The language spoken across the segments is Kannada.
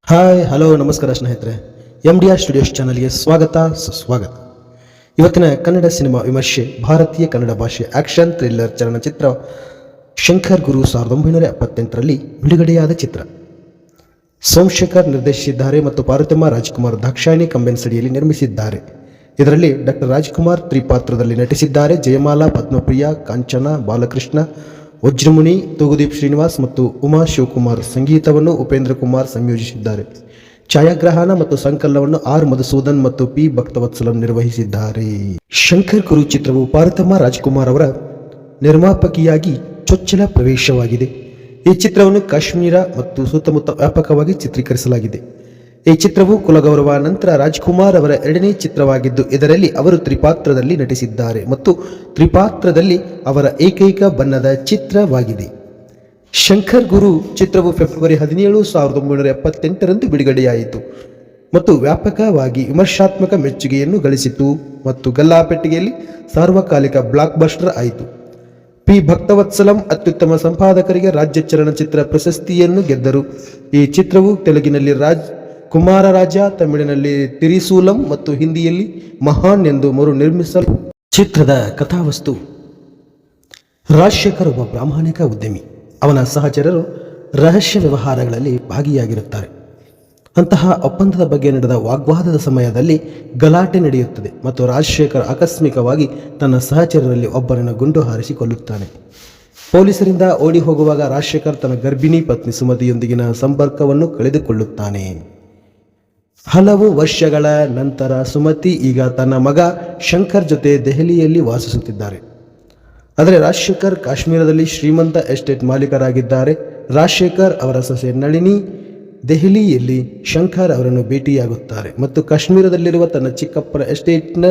ಹಾಯ್ ಹಲೋ ನಮಸ್ಕಾರ ಸ್ನೇಹಿತರೆ. MDR ಸ್ಟುಡಿಯೋಸ್ ಚಾನಲ್ಗೆ ಸ್ವಾಗತ ಸುಸ್ವಾಗತ. ಇವತ್ತಿನ ಕನ್ನಡ ಸಿನಿಮಾ ವಿಮರ್ಶೆ ಭಾರತೀಯ ಕನ್ನಡ ಭಾಷೆ ಆಕ್ಷನ್ ಥ್ರಿಲ್ಲರ್ ಚಲನಚಿತ್ರ ಶಂಕರ್ ಗುರು 1978ರಲ್ಲಿ ಬಿಡುಗಡೆಯಾದ ಚಿತ್ರ. ಸೋಮಶೇಖರ್ ನಿರ್ದೇಶಿಸಿದ್ದಾರೆ ಮತ್ತು ಪಾರ್ವತಮ್ಮ ರಾಜ್ಕುಮಾರ್ ದಾಕ್ಷಾಯಿಣಿ ಕಂಬೆನ್ಸಡಿಯಲ್ಲಿ ನಿರ್ಮಿಸಿದ್ದಾರೆ. ಇದರಲ್ಲಿ ಡಾಕ್ಟರ್ ರಾಜ್ಕುಮಾರ್ ತ್ರಿಪಾತ್ರದಲ್ಲಿ ನಟಿಸಿದ್ದಾರೆ. ಜಯಮಾಲಾ, ಪದ್ಮಪ್ರಿಯ, ಕಾಂಚನ, ಬಾಲಕೃಷ್ಣ, ವಜ್ರಮುನಿ, ತೂಗುದೀಪ್ ಶ್ರೀನಿವಾಸ್ ಮತ್ತು ಉಮಾ ಶಿವಕುಮಾರ್. ಸಂಗೀತವನ್ನು ಉಪೇಂದ್ರ ಕುಮಾರ್ ಸಂಯೋಜಿಸಿದ್ದಾರೆ. ಛಾಯಾಗ್ರಹಣ ಮತ್ತು ಸಂಕಲನವನ್ನು ಆರ್ ಮಧುಸೂದನ್ ಮತ್ತು ಪಿ ಭಕ್ತವತ್ಸಲಂ ನಿರ್ವಹಿಸಿದ್ದಾರೆ. ಶಂಕರ್ ಗುರು ಚಿತ್ರವು ಪಾರ್ವತಮ್ಮ ರಾಜ್ಕುಮಾರ್ ಅವರ ನಿರ್ಮಾಪಕಿಯಾಗಿ ಚೊಚ್ಚಲ ಪ್ರವೇಶವಾಗಿದೆ. ಈ ಚಿತ್ರವನ್ನು ಕಾಶ್ಮೀರ ಮತ್ತು ಸುತ್ತಮುತ್ತ ವ್ಯಾಪಕವಾಗಿ ಚಿತ್ರೀಕರಿಸಲಾಗಿದೆ. ಈ ಚಿತ್ರವು ಕುಲಗೌರವ ನಂತರ ರಾಜ್ಕುಮಾರ್ ಅವರ ಎರಡನೇ ಚಿತ್ರವಾಗಿದ್ದು, ಇದರಲ್ಲಿ ಅವರು ತ್ರಿಪಾತ್ರದಲ್ಲಿ ನಟಿಸಿದ್ದಾರೆ ಮತ್ತು ತ್ರಿಪಾತ್ರದಲ್ಲಿ ಅವರ ಏಕೈಕ ಬಣ್ಣದ ಚಿತ್ರವಾಗಿದೆ. ಶಂಕರ್ ಗುರು ಚಿತ್ರವು ಫೆಬ್ರವರಿ 17, 1978ರಂದು ಬಿಡುಗಡೆಯಾಯಿತು ಮತ್ತು ವ್ಯಾಪಕವಾಗಿ ವಿಮರ್ಶಾತ್ಮಕ ಮೆಚ್ಚುಗೆಯನ್ನು ಗಳಿಸಿತು ಮತ್ತು ಗಲ್ಲಾಪೆಟ್ಟಿಗೆಯಲ್ಲಿ ಸಾರ್ವಕಾಲಿಕ ಬ್ಲಾಕ್ ಬಸ್ಟರ್ ಆಯಿತು. ಪಿ ಭಕ್ತವತ್ಸಲಂ ಅತ್ಯುತ್ತಮ ಸಂಪಾದಕರಿಗೆ ರಾಜ್ಯ ಚಲನಚಿತ್ರ ಪ್ರಶಸ್ತಿಯನ್ನು ಗೆದ್ದರು. ಈ ಚಿತ್ರವು ತೆಲುಗಿನಲ್ಲಿ ಕುಮಾರರಾಜ, ತಮಿಳಿನಲ್ಲಿ ತಿರಿಸೂಲಂ ಮತ್ತು ಹಿಂದಿಯಲ್ಲಿ ಮಹಾನ್ ಎಂದು ಮರು ನಿರ್ಮಿಸಲು. ಚಿತ್ರದ ಕಥಾವಸ್ತು: ರಾಜಶೇಖರ್ ಒಬ್ಬ ಪ್ರಾಮಾಣಿಕ ಉದ್ಯಮಿ. ಅವನ ಸಹಚರರು ರಹಸ್ಯ ವ್ಯವಹಾರಗಳಲ್ಲಿ ಭಾಗಿಯಾಗಿರುತ್ತಾರೆ. ಅಂತಹ ಒಪ್ಪಂದದ ಬಗ್ಗೆ ನಡೆದ ವಾಗ್ವಾದದ ಸಮಯದಲ್ಲಿ ಗಲಾಟೆ ನಡೆಯುತ್ತದೆ ಮತ್ತು ರಾಜಶೇಖರ್ ಆಕಸ್ಮಿಕವಾಗಿ ತನ್ನ ಸಹಚರರಲ್ಲಿ ಒಬ್ಬರನ್ನು ಗುಂಡು ಹಾರಿಸಿ ಕೊಲ್ಲುತ್ತಾನೆ. ಪೊಲೀಸರಿಂದ ಓಡಿ ಹೋಗುವಾಗ ರಾಜಶೇಖರ್ ತನ್ನ ಗರ್ಭಿಣಿ ಪತ್ನಿ ಸುಮತಿಯೊಂದಿಗಿನ ಸಂಪರ್ಕವನ್ನು ಕಳೆದುಕೊಳ್ಳುತ್ತಾನೆ. ಹಲವು ವರ್ಷಗಳ ನಂತರ ಸುಮತಿ ಈಗ ತನ್ನ ಮಗ ಶಂಕರ್ ಜೊತೆ ದೆಹಲಿಯಲ್ಲಿ ವಾಸಿಸುತ್ತಿದ್ದಾರೆ. ಆದರೆ ರಾಜಶೇಖರ್ ಕಾಶ್ಮೀರದಲ್ಲಿ ಶ್ರೀಮಂತ ಎಸ್ಟೇಟ್ ಮಾಲೀಕರಾಗಿದ್ದಾರೆ. ರಾಜಶೇಖರ್ ಅವರ ಸೊಸೆ ನಳಿನಿ ದೆಹಲಿಯಲ್ಲಿ ಶಂಕರ್ ಅವರನ್ನು ಭೇಟಿಯಾಗುತ್ತಾರೆ ಮತ್ತು ಕಾಶ್ಮೀರದಲ್ಲಿರುವ ತನ್ನ ಚಿಕ್ಕಪ್ಪನ ಎಸ್ಟೇಟ್ನ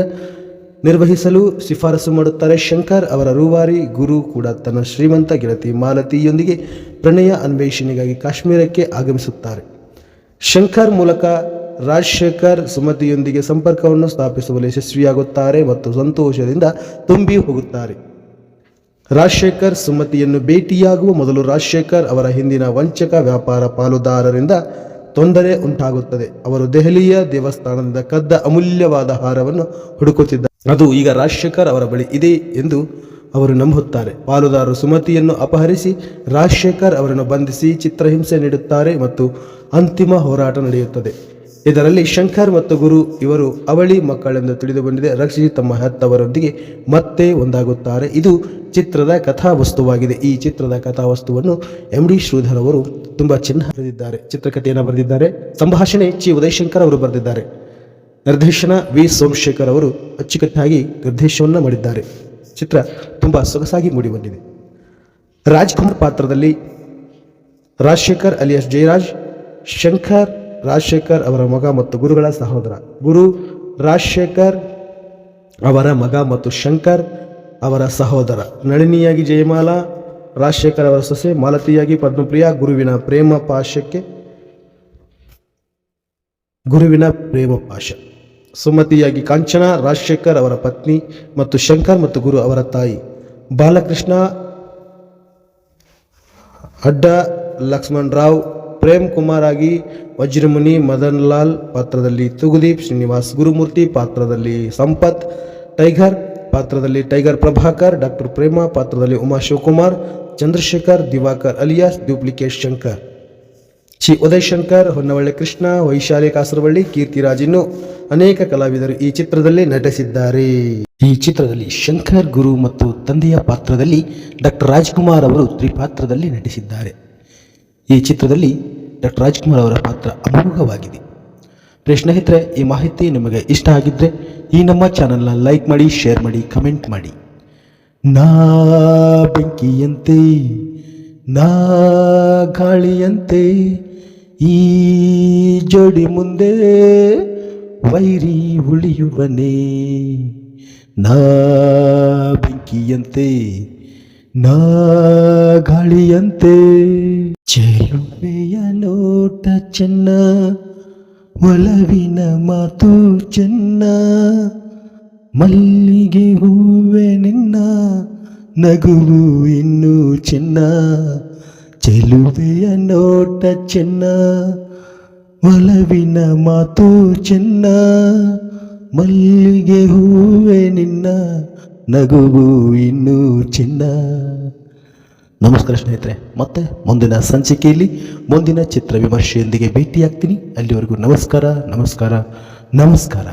ನಿರ್ವಹಿಸಲು ಶಿಫಾರಸು ಮಾಡುತ್ತಾರೆ. ಶಂಕರ್ ಅವರ ರೂವಾರಿ ಗುರು ಕೂಡ ತನ್ನ ಶ್ರೀಮಂತ ಗೆಳತಿ ಮಾಲತಿಯೊಂದಿಗೆ ಪ್ರಣಯ ಅನ್ವೇಷಣೆಗಾಗಿ ಕಾಶ್ಮೀರಕ್ಕೆ ಆಗಮಿಸುತ್ತಾರೆ. ಶಂಕರ್ ಮೂಲಕ ರಾಜಶೇಖರ್ ಸುಮತಿಯೊಂದಿಗೆ ಸಂಪರ್ಕವನ್ನು ಸ್ಥಾಪಿಸುವಲ್ಲಿ ಯಶಸ್ವಿಯಾಗುತ್ತಾರೆ ಮತ್ತು ಸಂತೋಷದಿಂದ ತುಂಬಿ ಹೋಗುತ್ತಾರೆ. ರಾಜಶೇಖರ್ ಸುಮತಿಯನ್ನು ಭೇಟಿಯಾಗುವ ಮೊದಲು ರಾಜಶೇಖರ್ ಅವರ ಹಿಂದಿನ ವಂಚಕ ವ್ಯಾಪಾರ ಪಾಲುದಾರರಿಂದ ತೊಂದರೆ ಉಂಟಾಗುತ್ತದೆ. ಅವರು ದೆಹಲಿಯ ದೇವಸ್ಥಾನದಿಂದ ಕದ್ದ ಅಮೂಲ್ಯವಾದ ಹಾರವನ್ನು ಹುಡುಕುತ್ತಿದ್ದಾರೆ. ಅದು ಈಗ ರಾಜಶೇಖರ್ ಅವರ ಬಳಿ ಇದೆ ಎಂದು ಅವರು ನಂಬುತ್ತಾರೆ. ಪಾಲುದಾರರು ಸುಮತಿಯನ್ನು ಅಪಹರಿಸಿ ರಾಜಶೇಖರ್ ಅವರನ್ನು ಬಂಧಿಸಿ ಚಿತ್ರಹಿಂಸೆ ನೀಡುತ್ತಾರೆ ಮತ್ತು ಅಂತಿಮ ಹೋರಾಟ ನಡೆಯುತ್ತದೆ. ಇದರಲ್ಲಿ ಶಂಕರ್ ಮತ್ತು ಗುರು ಇವರು ಅವಳಿ ಮಕ್ಕಳೆಂದು ತಿಳಿದು ಬಂದಿದೆ ರಕ್ಷಿಸಿ ತಮ್ಮ ಹೆತ್ತವರೊಂದಿಗೆ ಮತ್ತೆ ಒಂದಾಗುತ್ತಾರೆ. ಇದು ಚಿತ್ರದ ಕಥಾವಸ್ತುವಾಗಿದೆ. ಈ ಚಿತ್ರದ ಕಥಾವಸ್ತುವನ್ನು MD ಶ್ರೀಧರ್ ಅವರು ತುಂಬ ಚೆನ್ನಾಗಿ ಬರೆದಿದ್ದಾರೆ. ಚಿತ್ರಕಥೆಯನ್ನು ಬರೆದಿದ್ದಾರೆ. ಸಂಭಾಷಣೆ ಚಿ ಉದಯಶಂಕರ್ ಅವರು ಬರೆದಿದ್ದಾರೆ. ನಿರ್ದೇಶನ ವಿ ಸೋಮಶೇಖರ್ ಅವರು ಅಚ್ಚುಕಟ್ಟಾಗಿ ನಿರ್ದೇಶನವನ್ನು ಮಾಡಿದ್ದಾರೆ. ಚಿತ್ರ ತುಂಬ ಸೊಗಸಾಗಿ ಮೂಡಿಬಂದಿದೆ. ರಾಜ್ಕುಮಾರ್ ಪಾತ್ರದಲ್ಲಿ ರಾಜಶೇಖರ್ ಅಲಿಯಾಸ್ ಜಯರಾಜ್. ಶಂಕರ್ ರಾಜಶೇಖರ್ ಅವರ ಮಗ ಮತ್ತು ಗುರುಗಳ ಸಹೋದರ. ಗುರು ರಾಜಶೇಖರ್ ಅವರ ಮಗ ಮತ್ತು ಶಂಕರ್ ಅವರ ಸಹೋದರ. ನಳಿನಿಯಾಗಿ ಜಯಮಾಲಾ, ರಾಜಶೇಖರ್ ಅವರ ಸೊಸೆ. ಮಾಲತಿಯಾಗಿ ಪದ್ಮಪ್ರಿಯ. ಗುರುವಿನ ಪ್ರೇಮ ಪಾಶ. ಸುಮತಿಯಾಗಿ ಕಾಂಚನ, ರಾಜಶೇಖರ್ ಅವರ ಪತ್ನಿ ಮತ್ತು ಶಂಕರ್ ಮತ್ತು ಗುರು ಅವರ ತಾಯಿ. ಬಾಲಕೃಷ್ಣ ಅಡ್ಡ ಲಕ್ಷ್ಮಣ್ ರಾವ್. ಪ್ರೇಮ್ ಕುಮಾರ್ ಆಗಿ ವಜ್ರಮುನಿ. ಮದನ್ ಲಾಲ್ ಪಾತ್ರದಲ್ಲಿ ತೂಗುದೀಪ್ ಶ್ರೀನಿವಾಸ್. ಗುರುಮೂರ್ತಿ ಪಾತ್ರದಲ್ಲಿ ಸಂಪತ್. ಟೈಗರ್ ಪಾತ್ರದಲ್ಲಿ ಟೈಗರ್ ಪ್ರಭಾಕರ್. ಡಾಕ್ಟರ್ ಪ್ರೇಮ ಪಾತ್ರದಲ್ಲಿ ಉಮಾ ಶಿವಕುಮಾರ್. Chandrashekar Diwakar alias duplicate Shankar. ಚಿ ಉದಯಶಂಕರ್, ಹೊನ್ನವಳ್ಳಿ ಕೃಷ್ಣ, ವೈಶಾಲಿ ಕಾಸರವಳ್ಳಿ, ಕೀರ್ತಿರಾಜ್ ಇನ್ನೂ ಅನೇಕ ಕಲಾವಿದರು ಈ ಚಿತ್ರದಲ್ಲಿ ನಟಿಸಿದ್ದಾರೆ. ಈ ಚಿತ್ರದಲ್ಲಿ ಶಂಕರ್ ಗುರು ಮತ್ತು ತಂದೆಯ ಪಾತ್ರದಲ್ಲಿ ಡಾಕ್ಟರ್ ರಾಜ್ಕುಮಾರ್ ಅವರು ತ್ರಿಪಾತ್ರದಲ್ಲಿ ನಟಿಸಿದ್ದಾರೆ. ಈ ಚಿತ್ರದಲ್ಲಿ ಡಾಕ್ಟರ್ ರಾಜ್ಕುಮಾರ್ ಅವರ ಪಾತ್ರ ಅಮೋಘವಾಗಿದೆ. ಸ್ನೇಹಿತರೆ, ಈ ಮಾಹಿತಿ ನಿಮಗೆ ಇಷ್ಟ ಆಗಿದ್ದರೆ ಈ ನಮ್ಮ ಚಾನಲ್ನ ಲೈಕ್ ಮಾಡಿ, ಶೇರ್ ಮಾಡಿ, ಕಮೆಂಟ್ ಮಾಡಿ. ನಾ ಬೆಂಕಿಯಂತೆ ನಾ ಗಾಳಿಯಂತೆ ಈ ಜೋಡಿ ಮುಂದೆ ವೈರಿ ಉಳಿಯುವನೇ. ನಾ ಬೆಂಕಿಯಂತೆ ನಾ ಗಾಳಿಯಂತೆ. ಚೆಲುವೆಯ ನೋಟ ಚೆನ್ನ, ಒಲವಿನ ಮಾತು ಚೆನ್ನ, ಮಲ್ಲಿಗೆ ಹೂವೆ ನಿನ್ನ ನಗುವು ಇನ್ನೂ ಚೆನ್ನ. ಚೆಲುವೆಯ ನೋಟ ಚೆನ್ನ, ಒಲವಿನ ಮಾತು ಚೆನ್ನ, ಮಲ್ಲಿಗೆ ಹೂವೆ ನಿನ್ನ ನಗುವು ಇನ್ನೂ ಚಿನ್ನ. ನಮಸ್ಕಾರ ಸ್ನೇಹಿತರೆ, ಮತ್ತೆ ಮುಂದಿನ ಸಂಚಿಕೆಯಲ್ಲಿ ಮುಂದಿನ ಚಿತ್ರ ವಿಮರ್ಶೆಯೊಂದಿಗೆ ಭೇಟಿಯಾಗ್ತೀನಿ. ಅಲ್ಲಿವರೆಗೂ ನಮಸ್ಕಾರ ನಮಸ್ಕಾರ ನಮಸ್ಕಾರ.